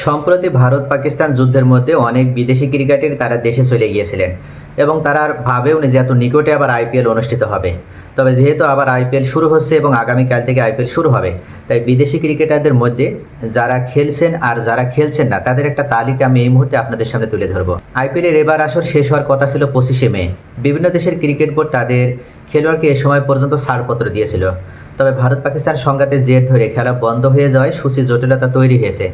সম্প্রতি ভারত পাকিস্তান যুদ্ধের মধ্যে অনেক বিদেশি ক্রিকেটার তারা দেশে চলে গিয়েছিলেন এবং তারা আর ভাবেওনি যে এত নিকটে আবার আইপিএল অনুষ্ঠিত হবে। তবে যেহেতু আবার আইপিএল শুরু হচ্ছে এবং আগামীকাল থেকে আইপিএল শুরু হবে, তাই বিদেশি ক্রিকেটারদের মধ্যে যারা খেলছেন আর যারা খেলছেন না তাদের একটা তালিকা আমি এই মুহূর্তে আপনাদের সামনে তুলে ধরবো। আইপিএলের এবার আসর শেষ হওয়ার কথা ছিল 25শে মে। বিভিন্ন দেশের ক্রিকেট বোর্ড তাদের খেলোয়াড়কে এ সময় পর্যন্ত ছাড়পত্র দিয়েছিল। তবে ভারত পাকিস্তান সংঘাতের জের ধরে খেলা বন্ধ হয়ে যাওয়ায় সূচি জটিলতা তৈরি হয়েছে।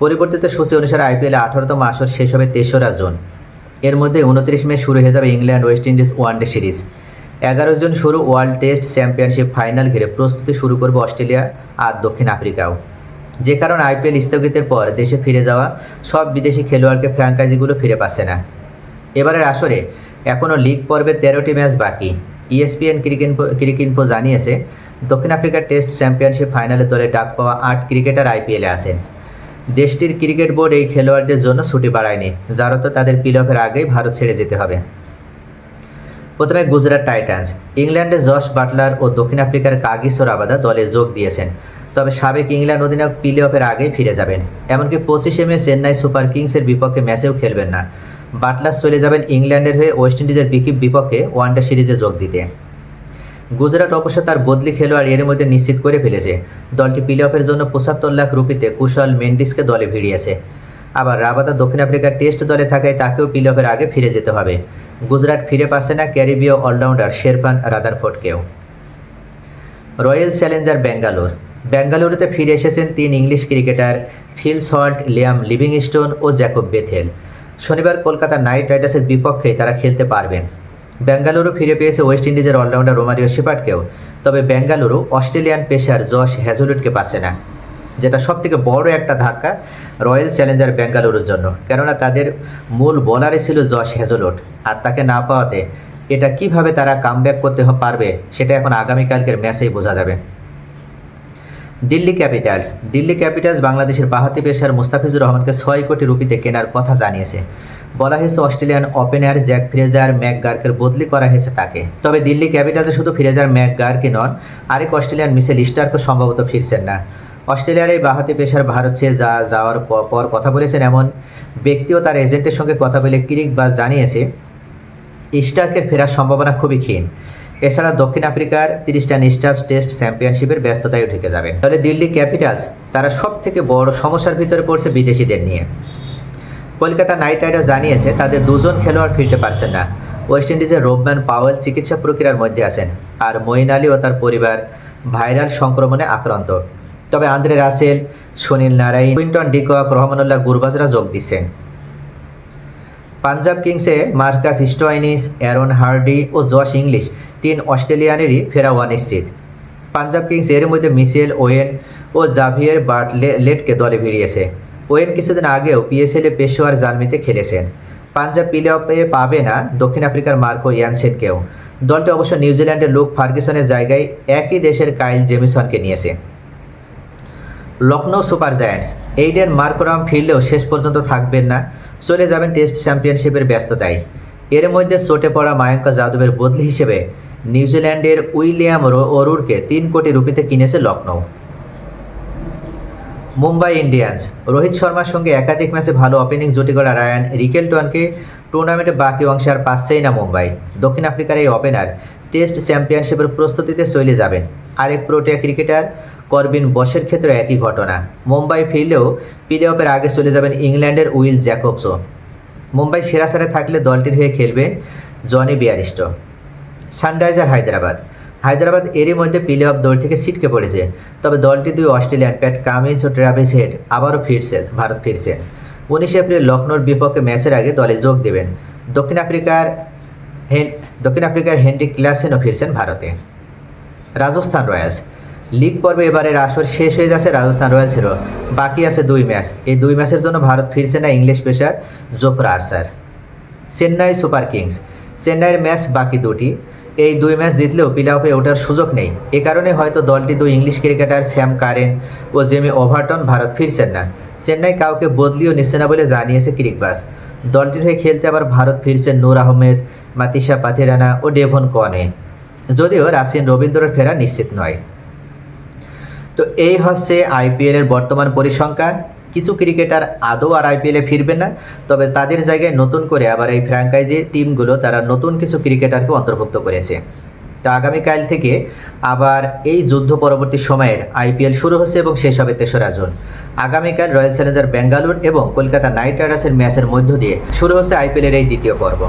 পরিবর্তিত সূচি অনুসারে আইপিএলে 18তম আসর শেষ হবে 3রা জুন। এর মধ্যে 29 মে শুরু হয়ে যাবে England West Indies one day series. 11 June শুরু ওয়ার্ল্ড টেস্ট চ্যাম্পিয়নশিপ ফাইনাল ঘিরে প্রস্তুতি শুরু করবে অস্ট্রেলিয়া আর দক্ষিণ আফ্রিকাও। যে কারণে আইপিএল স্থগিতের পর দেশে ফিরে যাওয়া সব বিদেশি খেলোয়াড়কে ফ্র্যাঞ্চাইজিগুলো ফিরে পাচ্ছে না। এবারের আসরে এখনও লিগ পর্বে 13টি ম্যাচ বাকি। ইএসপিএন ক্রিকইনফো জানিয়েছে দক্ষিণ আফ্রিকার টেস্ট চ্যাম্পিয়নশিপ ফাইনালে দলে ডাক পাওয়া 8 ক্রিকেটার আইপিএলে আছেন। দেশটির ক্রিকেট বোর্ড এই খেলোয়াড়দের জন্য ছুটি বাড়ায়নি, যার অর্থ তাদের প্লে অফের আগেই ভারত ছেড়ে যেতে হবে। প্রথমে গুজরাট টাইটান্স। ইংল্যান্ডের জশ বাটলার ও দক্ষিণ আফ্রিকার কাগিসো রাবাদা দলে যোগ দিয়েছেন, তবে সাবেক ইংল্যান্ড অধিনায়ক প্লে অফের আগেই ফিরে যাবেন। এমনকি 25শে মে চেন্নাই সুপার কিংসের বিপক্ষে ম্যাচেও খেলবেন না। বাটলার চলে যাবেন ইংল্যান্ডের হয়ে ওয়েস্ট ইন্ডিজের বিপক্ষে ওয়ানডে সিরিজে যোগ দিতে। গুজরাট অবশ্য তার বদলি খেলোয়াড় এর মধ্যে নিশ্চিত করে ফেলেছে। দলটি প্লে অফের জন্য 75 লাখ রুপিতে কুশল মেন্ডিসকে দলে ভিড়িয়েছে। আবার রাবাদা দক্ষিণ আফ্রিকার টেস্ট দলে থাকায় তাকেও প্লে অফের আগে ফিরে যেতে হবে। গুজরাট ফিরে পাচ্ছে না ক্যারিবীয় অলরাউন্ডার শেরফান রাদারফোর্ডকেও। রয়্যাল চ্যালেঞ্জার বেঙ্গালুরুতে ফিরে এসেছেন 3 English cricketer Phil Salt, Liam Livingstone ও জ্যাকব বেথেল। শনিবার কলকাতা নাইট রাইডার্সের বিপক্ষে তারা খেলতে পারবেন। বেঙ্গালুরু ফিরে পেয়েছে ওয়েস্ট ইন্ডিজের অলরাউন্ডার রোমারিও শেপার্ডকেও, তবে বেঙ্গালুরু অস্ট্রেলিয়ান পেসার জশ হ্যাজলউডকে পাচ্ছে না, যেটা সবথেকে বড় একটা ধাক্কা রয়্যাল চ্যালেঞ্জার বেঙ্গালুরুর জন্য। কেননা তাদের মূল বোলারে ছিল জশ হ্যাজলউড, আর তাকে না পাওয়াতে এটা কিভাবে তারা কামব্যাক করতে পারবে সেটা এখন আগামীকালকের ম্যাচেই বোঝা যাবে। দিল্লি ক্যাপিটালস বাংলাদেশের বাঁহাতি পেসার মুস্তাফিজুর রহমানকে 6 কোটি রুপিতে কেনার কথা জানিয়েছে। বলা হয়েছে অস্ট্রেলিয়ান ওপেনার জ্যাক ফ্রেজার ম্যাকগার্কে বদলি করা হয়েছে তাকে। তবে দিল্লি ক্যাপিটালসে শুধু ফ্রেজার ম্যাকগার্কে নন, আরেক অস্ট্রেলিয়ান মিচেল স্টার্কও সম্ভবত ফিরছেন না। অস্ট্রেলিয়ার এই বাঁহাতি পেসার ভারত ছেড়ে যাওয়ার পর কথা বলেছেন এমন ব্যক্তিও তার এজেন্টের সঙ্গে কথা বলে ক্রিকবাজ জানিয়েছে স্টার্কের ফেরার সম্ভাবনা খুবই ক্ষীণ। এছাড়া দক্ষিণ আফ্রিকার 30টা স্টাফ টেস্ট চ্যাম্পিয়নশিপের ব্যস্ততায় ঢুকে যাবেন। তাহলে দিল্লি ক্যাপিটালস তারা সব থেকে বড় সমস্যার ভিতরে পড়ছে বিদেশিদের নিয়ে। কলকাতা নাইট রাইডার্স জানিয়েছে তাদের 2 জন খেলোয়াড় ফিরতে পারছেন না। ওয়েস্ট ইন্ডিজের রোবম্যান পাওয়েল চিকিৎসা প্রক্রিয়ার মধ্যে আছেন, আর মঈন আলী ও তার পরিবার ভাইরাল সংক্রমণে আক্রান্ত। তবে Andre Russell, Sunil Narine, Quinton de Kock, Rahmanullah গুরবাজরা যোগ দিচ্ছেন। পাঞ্জাব কিংসে মার্কাস স্টোয়াইনিস, অ্যারন হার্ডি ও জশ ইংলিশ 3 অস্ট্রেলিয়ানেরই ফেরা অনিশ্চিত। পাঞ্জাব কিংস এর মধ্যে মিশেল ওয়েন ও জাভিয়ার বার্টলেটকে দলে ভিড়িয়েছে। ওয়েন কিছুদিন আগেও পিএসএলে পেশোয়ার জার্মিতে খেলেছেন। পাঞ্জাব প্লে অফে পাবে না দক্ষিণ আফ্রিকার মার্কো ইয়ানসেনকেও। দলটি অবশ্য নিউজিল্যান্ডের লুক ফার্গুসনের জায়গায় একই দেশের কাইল জেমিসনকে নিয়েছে। Lucknow super giants Aiden Markram ফিরলেও শেষ পর্যন্ত থাকবেন না, চলে যাবেন টেস্ট চ্যাম্পিয়নশিপের ব্যস্ততায়। এর মধ্যে চোটে পড়া মায়াঙ্ক যাদবের বদলি হিসেবে নিউজিল্যান্ডের উইলিয়াম অরুরকে 3 কোটি রুপিতে কিনেছে লখনৌ। মুম্বাই ইন্ডিয়ান্স রোহিত শর্মার সঙ্গে একাধিক ম্যাচে ভালো ওপেনিং জুটি করা রায়ান রিকেলটনকে টুর্নামেন্টের বাকি অংশে আর পাচ্ছেই না মুম্বাই। দক্ষিণ আফ্রিকার এই ওপেনার টেস্ট চ্যাম্পিয়নশিপের প্রস্তুতিতে চলে যাবেন। আরেক প্রোটিয়া ক্রিকেটার করবিন বসের ক্ষেত্রে একই ঘটনা। মুম্বাই ফিরলেও প্লে অফের আগে চলে যাবেন ইংল্যান্ডের উইল জ্যাকবসও। মুম্বাই সেরা সেরা থাকলে দলটির হয়ে খেলবে জনি বিয়ারিস্টো। সানরাইজার হায়দ্রাবাদ এরই মধ্যে প্লে অফ দৌড় থেকে ছিটকে পড়েছে। তবে দলটি 2 অস্ট্রেলিয়ান প্যাট কামিন্স ও ট্রাভিস হেড আবারও ভারত ফিরছেন। 19 এপ্রিল লখনৌর বিপক্ষে ম্যাচের আগে দলে যোগ দেবেন। দক্ষিণ আফ্রিকার হেনরি ক্লাসেনও ফিরছেন ভারতে। রাজস্থান রয়্যালস লিগ পর্বে এবারের আসর শেষ হয়ে যাচ্ছে রাজস্থান রয়্যালসেরও। বাকি আছে 2 ম্যাচ। এই 2 ম্যাচের জন্য ভারত ফিরছে না ইংলিশ পেসার জোফরা আর্চার। চেন্নাই সুপার কিংস চেন্নাইয়ের ম্যাচ বাকি 2টি। এই 2 ম্যাচ জিতলেও প্লে অফে ওঠার সুযোগ নেই। এ কারণে হয়তো দলটি 2 ইংলিশ ক্রিকেটার স্যাম কারেন ও জেমি ওভারটন ভারত ফিরছেন না। চেন্নাই কাউকে বদলিও নিচ্ছে না বলে জানিয়েছে ক্রিকবাজ। দলটির হয়ে খেলতে আবার ভারত ফিরছেন নূর আহমেদ, মাতিসা পাথিরানা ও ডেভন কনে, যদিও রাসিন রবীন্দ্রর ফেরা নিশ্চিত নয়। তো এই হচ্ছে আইপিএলের বর্তমান পরিসংখ্যান। কিছু ক্রিকেটার আদৌ আর আইপিএলে ফিরবে না, তবে তাদের জায়গায় নতুন করে আবার এই ফ্র্যাঞ্চাইজি টিমগুলো তারা নতুন কিছু ক্রিকেটারকে অন্তর্ভুক্ত করেছে। তো আগামীকাল থেকে আবার এই যুদ্ধ পরবর্তী সময়ের আইপিএল শুরু হচ্ছে এবং শেষ হবে 3রা জুন। আগামীকাল রয়্যাল চ্যালেঞ্জার বেঙ্গালুরু এবং কলকাতা নাইট রাইডার্সের ম্যাচের মধ্য দিয়ে শুরু হচ্ছে আইপিএলের এই দ্বিতীয় পর্ব।